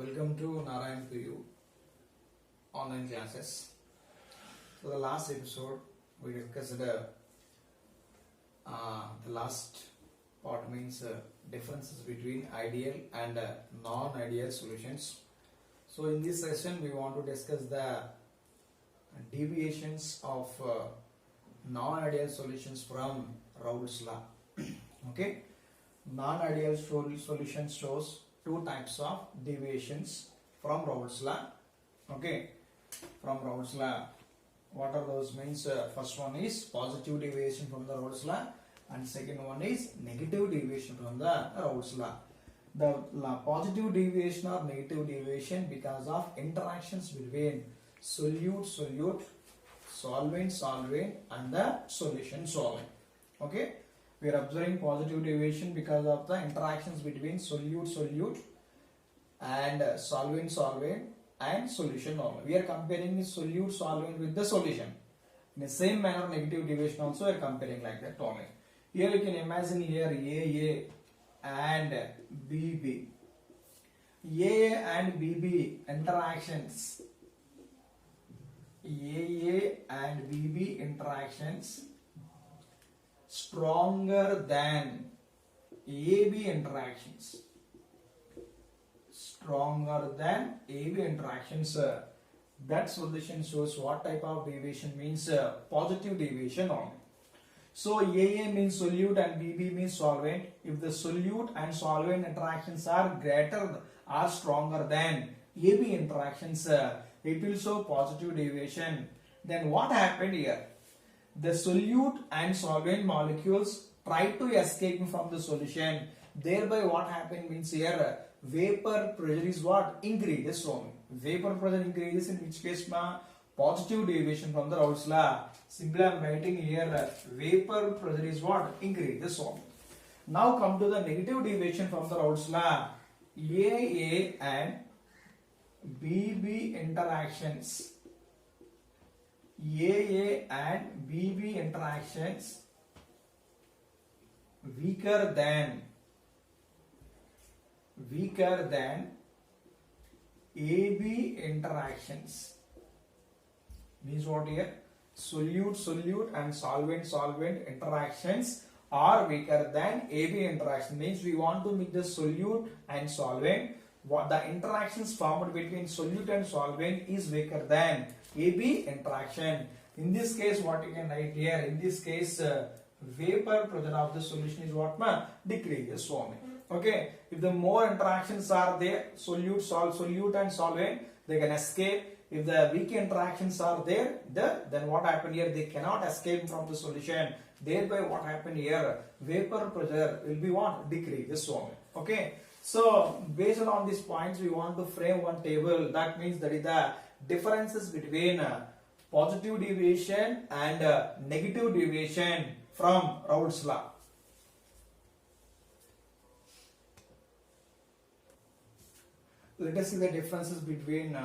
Welcome to Narayan PU online classes. So the last episode we discussed the last part means differences between ideal and non-ideal solutions. So in this session we want to discuss the deviations of non-ideal solutions from Raoult's law. Okay, non-ideal solution shows two types of deviations from Raoult's law. Okay, from Raoult's law, what are those means? First one is positive deviation from the Raoult's law, and second one is negative deviation from the Raoult's law. The positive deviation or negative deviation because of interactions between solute, solvent, and the solution solvent. Okay, we are observing positive deviation because of the interactions between solute and solvent and solution solvent. We are comparing the solute solvent with the solution. In the same manner, negative deviation also we are comparing like that only. Here you can imagine here AA and BB. AA and BB interactions. AA and BB interactions stronger than AB interactions. Stronger than AB interactions. That solution shows what type of deviation means positive deviation only. So AA means solute and BB means solvent. If the solute and solvent interactions are greater or stronger than AB interactions, it will show positive deviation. Then what happened here? The solute and solvent molecules try to escape from the solution. Thereby what happened means here vapor pressure is what? Increases only. Vapor pressure increases, in which case positive deviation from the Raoult's law. Simply I am writing here vapor pressure is what? Increases only. Now come to the negative deviation from the Raoult's law. AA and BB interactions. AA and BB interactions weaker than AB interactions. Means what here? Solute and solvent interactions are weaker than AB interaction. Means we want to make the solute and solvent. What the interactions formed between solute and solvent is weaker than AB interaction. In this case, what you can write here? In this case, vapor pressure of the solution is what decreases only. Okay, if the more interactions are there, solute and solvent, they can escape. If the weak interactions are there, then what happened here? They cannot escape from the solution. Thereby, what happened here? Vapor pressure will be what? Decreases only. Okay. So, based on these points, we want to frame one table. That means that is the differences between positive deviation and negative deviation from Raoult's law. Let us see the differences between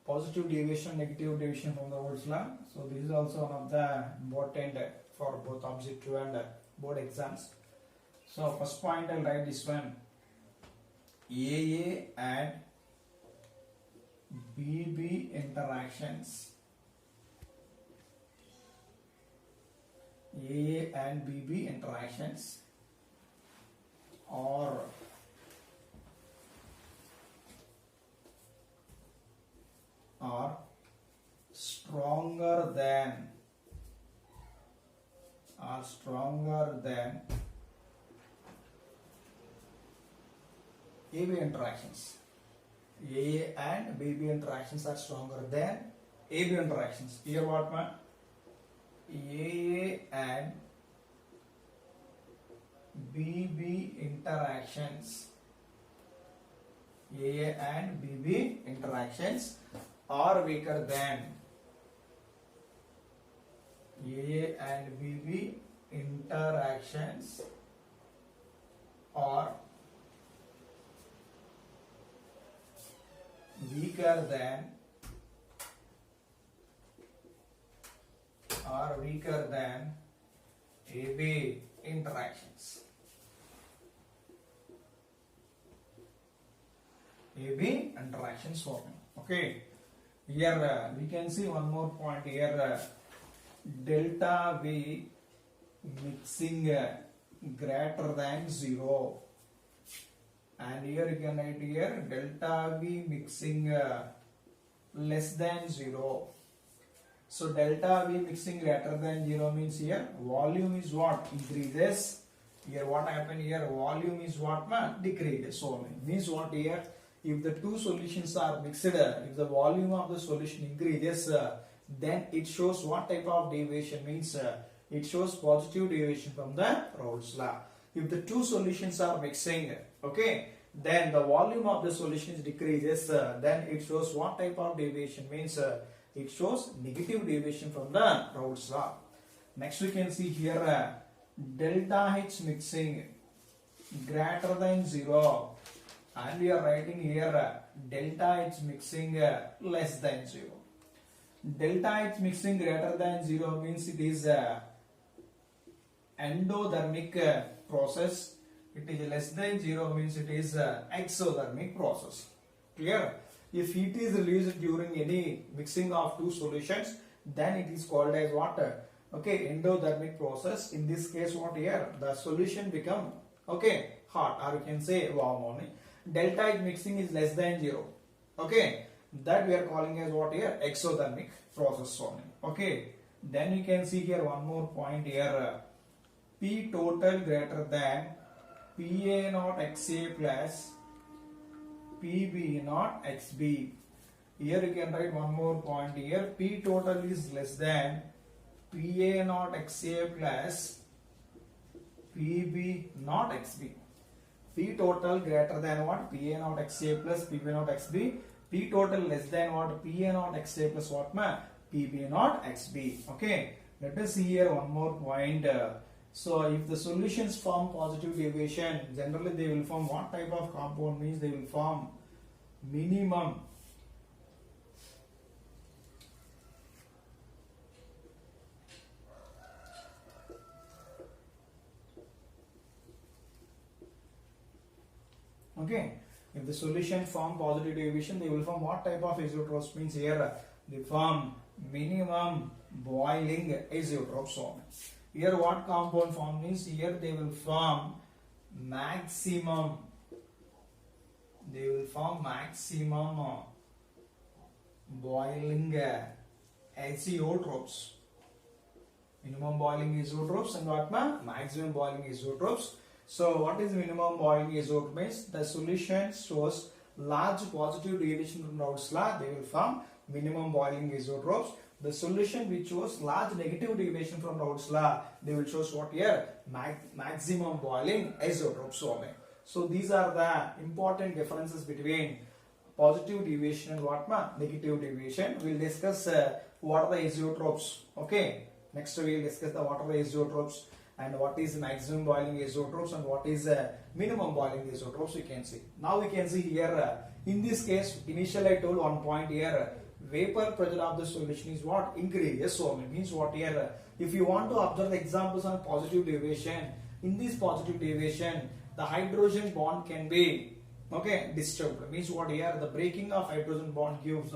positive deviation, negative deviation from the Raoult's law. So this is also one of the important for both objective and board exams. So first point I'll write this one. AA and BB interactions. AA and BB interactions are stronger than AB interactions. AA and BB interactions are stronger than AB interactions. Here what man? AA and BB interactions. AA and BB interactions are weaker than AA and BB interactions are weaker than AB interactions. AB interactions forming. Okay. Here we can see one more point here. Delta V mixing greater than 0, and here you can write here delta V mixing less than 0. So delta V mixing greater than 0 means here volume is what? Increases. Here what happened here? Volume is what? Decreases. So means what here? If the two solutions are mixed, if the volume of the solution increases, then it shows what type of deviation? Means it shows positive deviation from the Raoult's law. If the two solutions are mixing, okay, then the volume of the solution is decreases, then it shows what type of deviation? Means it shows negative deviation from the Raoult's law. Next we can see here delta H mixing greater than 0, and we are writing here delta H mixing less than 0. Delta H mixing greater than 0 means it is endothermic process. It is less than 0 means it is exothermic process. Clear? If heat is released during any mixing of two solutions, then it is called as what? Okay, endothermic process. In this case, what here? The solution become okay hot, or you can say warm only. Delta H mixing is less than 0. Okay, that we are calling as what here? Exothermic process only. Okay, then you can see here one more point here. P total greater than PA naught XA plus PB naught XB. Here you can write one more point here. P total is less than PA naught XA plus PB naught XB. P total greater than what? PA naught XA plus PB naught XB. P total less than what? PA naught XA plus what? PB naught XB. Okay. Let us see here one more point. So if the solutions form positive deviation, generally they will form what type of compound? Means they will form minimum okay. If the solution form positive deviation, they will form what type of azeotrophs? Means here they form minimum boiling azeotrophs. Here what compound form? Means here they will form maximum. They will form maximum boiling azeotrophs. Minimum boiling azeotrophs and what? Maximum boiling azeotrophs. So what is minimum boiling azeotrope? Means the solution shows large positive deviation from Raoult's law, they will form minimum boiling azeotrophs. The solution which shows large negative deviation from Raoult's law, they will show what here? Maximum boiling azeotrophs. So these are the important differences between positive deviation and what? Negative deviation. We will discuss what are the azeotrophs. Okay. Next we will discuss the what are the azeotrophs and what is maximum boiling azeotrophs and what is minimum boiling azeotrophs. We can see. Now we can see here in this case, initially I told one point here, vapor pressure of the solution is what? Increases. So it means what here? If you want to observe the examples on positive deviation, in this positive deviation, the hydrogen bond can be okay disturbed. Means what here? The breaking of hydrogen bond gives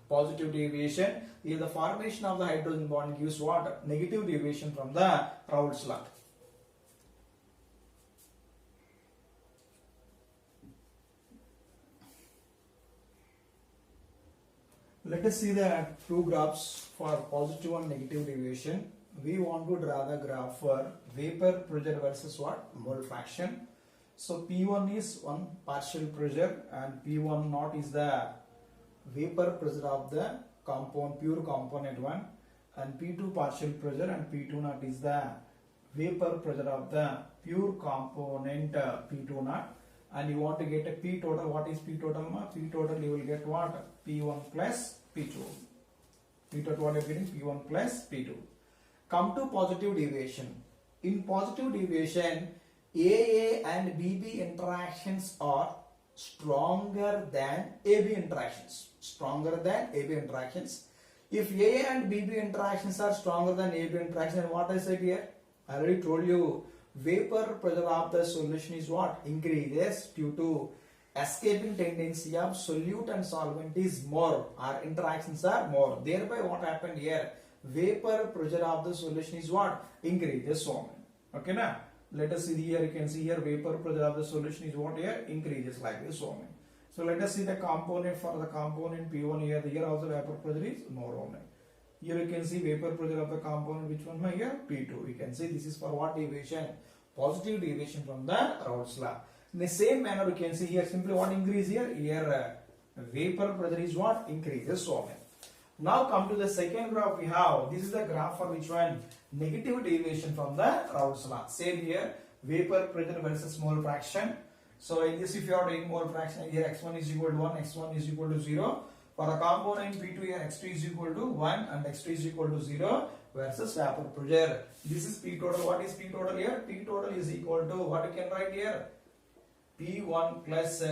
positive deviation. Here the formation of the hydrogen bond gives what? Negative deviation from the Raoult's law. Let us see the two graphs for positive and negative deviation. We want to draw the graph for vapor pressure versus what? Mole fraction. So P1 is one partial pressure and P1 naught is the vapor pressure of the compound, pure component 1, and P2 partial pressure and P2 naught is the vapor pressure of the pure component P2 naught. And you want to get a P total. What is P total? P total you will get what? P1 plus P2. P total what you are getting? P1 plus P2. Come to positive deviation. In positive deviation, AA and BB interactions are stronger than AB interactions. Stronger than AB interactions. If AA and BB interactions are stronger than AB interactions, then what I said here? I already told you, vapor pressure of the solution is what? Increases due to escaping tendency of solute and solvent is more, or interactions are more. Thereby what happened here? Vapor pressure of the solution is what? Increases. So okay now let us see here. You can see here vapor pressure of the solution is what here? Increases like this. So let us see the component for the component P1 here. Here also vapor pressure is more only. Here you can see vapor pressure of the component, which one here? P2. You can see this is for what deviation? Positive deviation from the Raoult's law. In the same manner, you can see here simply what increase here? Here vapor pressure is what? Increases. So now come to the second graph we have. This is the graph for which one? Negative deviation from the Raoult's law. Same here, vapor pressure versus mole fraction. So in this, if you are doing mole fraction, here x1 is equal to 1, x1 is equal to 0. For a component P2 here, x2 is equal to 1 and x2 is equal to 0 versus vapor pressure. This is P total. What is P total here? P total is equal to what you can write here? P1 plus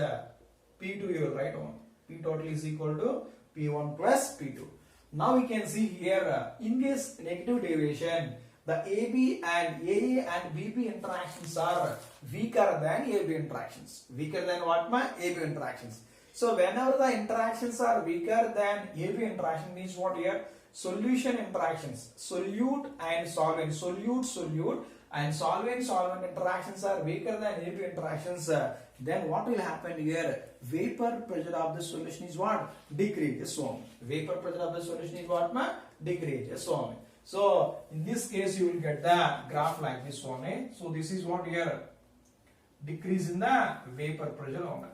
P2 you will write on. P total is equal to P1 plus P2. Now we can see here in this negative deviation, the AB and AA and BP interactions are weaker than AB interactions. Weaker than what? AB interactions. So whenever the interactions are weaker than AB interaction means what here? Solution interactions. Solute and solvent. Solute and solvent interactions are weaker than AB interactions. Then what will happen here? Vapor pressure of the solution is what? Decreases. So vapor pressure of the solution is what? Decreases. So in this case you will get the graph like this one. So this is what here? Decrease in the vapor pressure.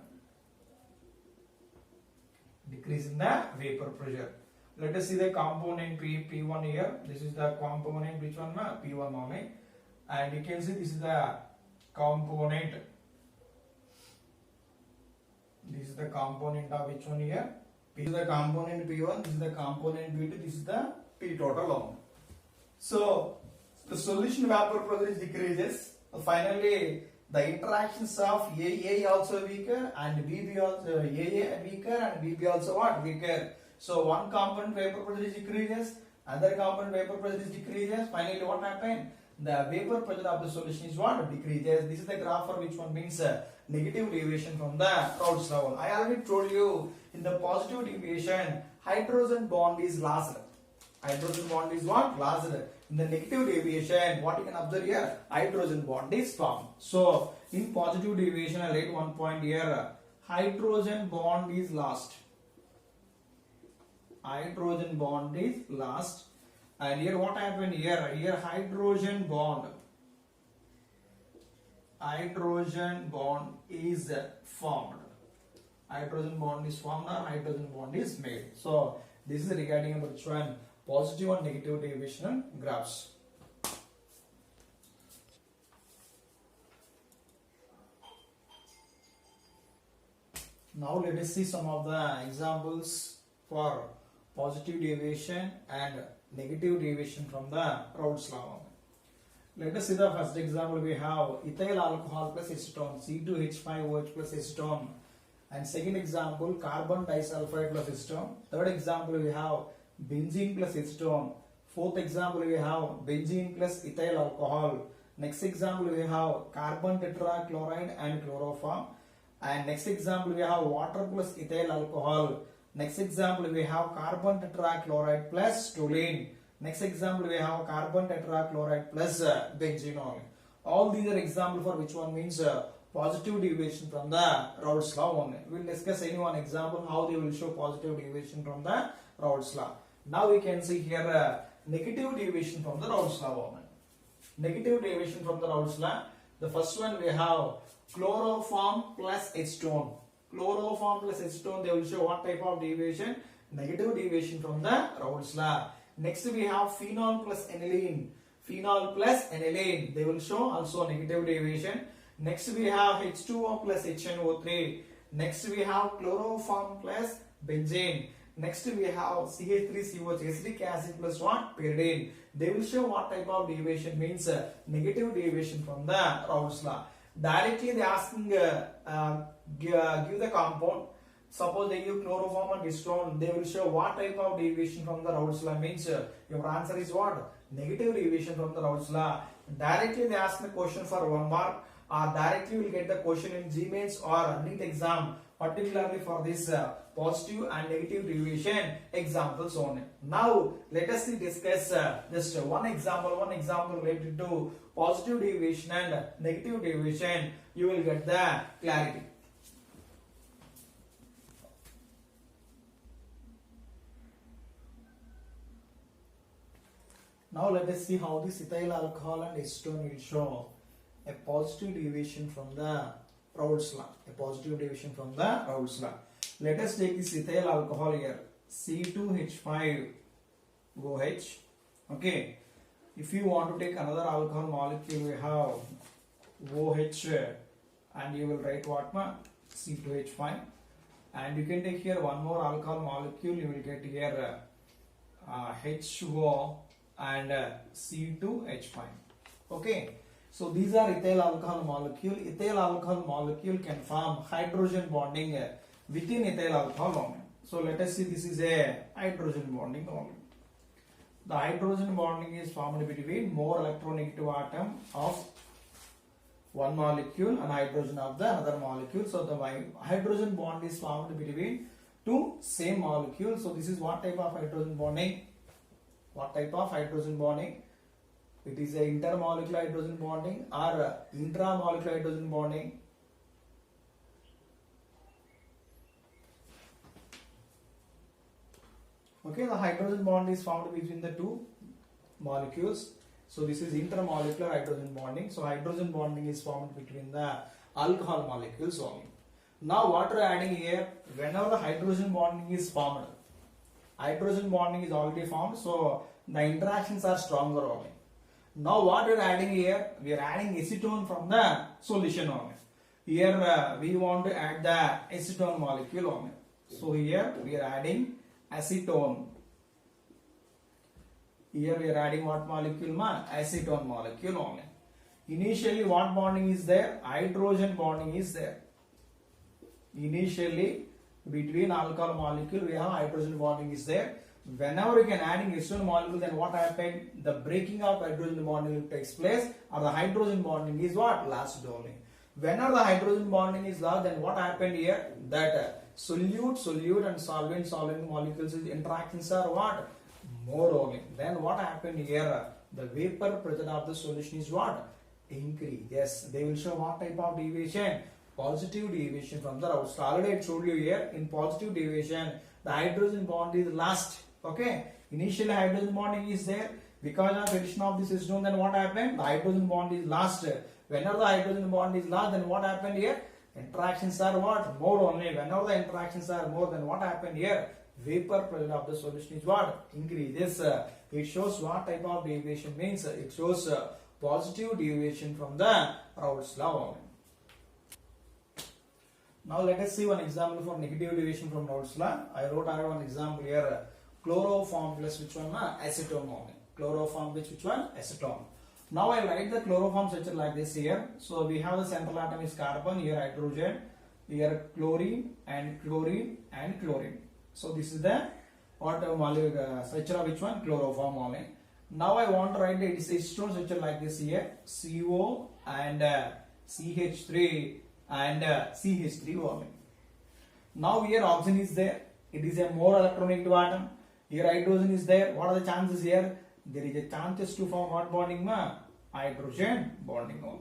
Decrease in the vapor pressure. Let us see the component P1 here. This is the component, which one? P1 only. And you can see this is the component. This is the component of which one here? This is the component P1, this is the component P2, this is the P total only. So the solution vapor pressure is decreases. Finally, the interactions of AA also weaker and BB also AA weaker and BB also what? Weaker. So one component vapor pressure is decreases, other component vapor pressure is decreases. Finally, what happened? The vapor pressure of the solution is what? Decreases. This is the graph for which one means negative deviation from the Raoult's law. I already told you in the positive deviation, hydrogen bond is lost. Hydrogen bond is what? Lost. In the negative deviation, what you can observe here? Hydrogen bond is formed. So in positive deviation, I write one point here. Hydrogen bond is lost. Hydrogen bond is lost. And here what happened here? Here hydrogen bond is formed. Hydrogen bond is formed or hydrogen bond is made. So this is regarding about which one? Positive and negative deviation graphs. Now let us see some of the examples for positive deviation and negative deviation from the Raoult's law. Let us see the first example. We have ethyl alcohol plus acetone, C2H5OH plus acetone. And second example, carbon disulfide plus acetone. Third example, we have benzene plus acetone. Fourth example, we have benzene plus ethyl alcohol. Next example, we have carbon tetrachloride and chloroform. And next example, we have water plus ethyl alcohol. Next example, we have carbon tetrachloride plus toluene. Next example, we have carbon tetrachloride plus benzenol. All these are examples for which one means positive deviation from the Raoult's law only. We will discuss any one example how they will show positive deviation from the Raoult's law. Now we can see here negative deviation from the Raoult's law only. Negative deviation from the Raoult's law. The first one we have chloroform plus acetone. Chloroform plus acetone, they will show what type of deviation? Negative deviation from the Raoult's law. Next we have phenol plus aniline. Phenol plus aniline, they will show also negative deviation. Next we have H2O plus HNO3. Next we have chloroform plus benzene. Next we have CH3COH, acetic acid plus what? Pyridine. They will show what type of deviation means negative deviation from the Raoult's law. Directly they asking give the compound. Suppose they give chloroform and acetone, they will show what type of deviation from the Raoult's law means your answer is what? Negative deviation from the Raoult's law. Directly they ask the question for 1 mark. directly you will get the question in GMains or NEET exam, particularly for this positive and negative deviation examples only. Now let us discuss just one example related to positive deviation and negative deviation. You will get the clarity. Now let us see how this ethyl alcohol and acetone will show a positive deviation from the Raoult's law. A positive deviation from the Raoult's law. Let us take this ethyl alcohol here, C2H5OH. Okay. If you want to take another alcohol molecule, we have OH, and you will write what? C2H5. And you can take here one more alcohol molecule. You will get here HO and C2H5. Okay. So these are ethyl alcohol molecule. Ethyl alcohol molecule can form hydrogen bonding within ethyl alcohol only. So let us see, this is a hydrogen bonding only. The hydrogen bonding is formed between more electronegative atom of one molecule and hydrogen of the another molecule. So the hydrogen bond is formed between two same molecules. So this is what type of hydrogen bonding? What type of hydrogen bonding? It is a intermolecular hydrogen bonding or intramolecular hydrogen bonding. Okay, the hydrogen bond is found between the two molecules. So this is intermolecular hydrogen bonding. So hydrogen bonding is formed between the alcohol molecules only. Now what we are adding here, whenever the hydrogen bonding is formed, hydrogen bonding is already formed, so the interactions are stronger only. Now what we are adding here, we are adding acetone from the solution only. Here we want to add the acetone molecule only. So here we are adding acetone. Here we are adding what molecule? Acetone molecule only. Initially what bonding is there? Hydrogen bonding is there. Initially between alcohol molecule we have hydrogen bonding is there. Whenever we can adding acetone molecule, then what happened? The breaking of hydrogen bonding takes place, or the hydrogen bonding is what? Lost only. Whenever the hydrogen bonding is lost, then what happened here? That solute and solvent molecules interactions are what? More only. Then what happened here? The vapor pressure of the solution is what? Increase. Yes, they will show what type of deviation? Positive deviation from the Raoult's law. Already I told you here, in positive deviation, the hydrogen bond is lost. Okay, initially hydrogen bonding is there. Because of addition of this acetone, then what happened? The hydrogen bond is lost. Whenever the hydrogen bond is lost, then what happened here? Interactions are what? More only. Whenever the interactions are more, then what happened here? Vapor pressure of the solution is what? Increases. It shows what type of deviation means. It shows positive deviation from the Raoult's law only. Now let us see one example for negative deviation from Raoult's law. I have one example here. Chloroform plus which one? Acetone only. Chloroform which one? Acetone. Now I write the chloroform structure like this here. So we have the central atom is carbon, here hydrogen, here chlorine and chlorine and chlorine. So this is the what molecule structure of which one? Chloroform only. Now I want to write the acetone structure like this here. CO and CH3 and CH3 only. Now here oxygen is there. It is a more electronegative atom. Here hydrogen is there. What are the chances here? There is a chances to form what bonding? Hydrogen bonding only.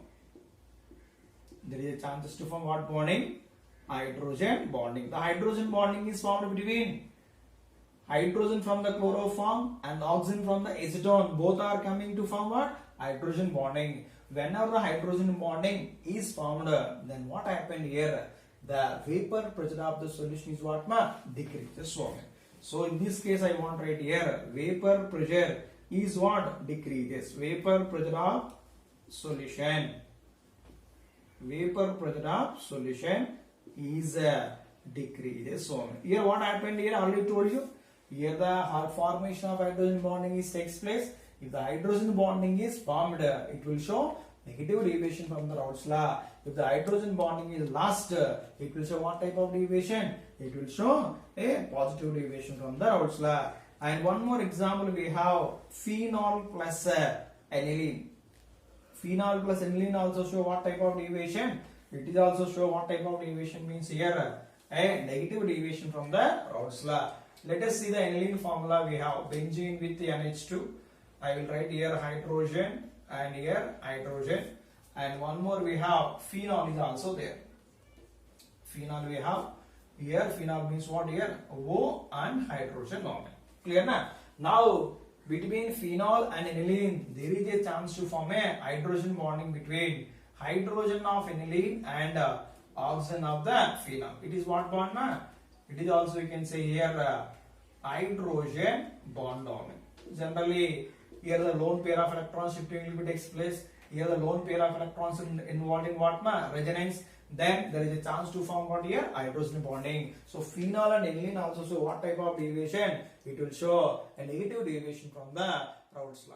There is a chances to form what bonding? Hydrogen bonding. The hydrogen bonding is formed between hydrogen from the chloroform and oxygen from the acetone. Both are coming to form what? Hydrogen bonding. Whenever the hydrogen bonding is formed, then what happened here? The vapor pressure of the solution is what? Decreases only. So in this case I want to write here vapor pressure is what? Decreases. Vapor pressure of solution. Vapor pressure of solution is decreases only. Here what happened here? I already told you. Here the formation of hydrogen bonding takes place. If the hydrogen bonding is formed, it will show negative deviation from the Raoult's law. If the hydrogen bonding is lost, it will show what type of deviation? It will show a positive deviation from the Raoult's law. And one more example we have phenol plus aniline. Phenol plus aniline also show what type of deviation? It is also show what type of deviation means here a negative deviation from the Raoult's law. Let us see the aniline formula. We have benzene with the NH2. I will write here hydrogen and here hydrogen, and one more we have phenol is also there. Phenol we have here. Phenol means what here? O and hydrogen normally. Clear na? Now between phenol and aniline there is a chance to form a hydrogen bonding between hydrogen of aniline and oxygen of the phenol. It is what bond na? It is also you can say here hydrogen bond only. Generally here the lone pair of electrons shifting will takes place. Here the lone pair of electrons involved in what na? Resonance. Then there is a chance to form what here? Hydrogen bonding. So phenol and aniline also show what type of deviation? It will show a negative deviation from the Raoult's law.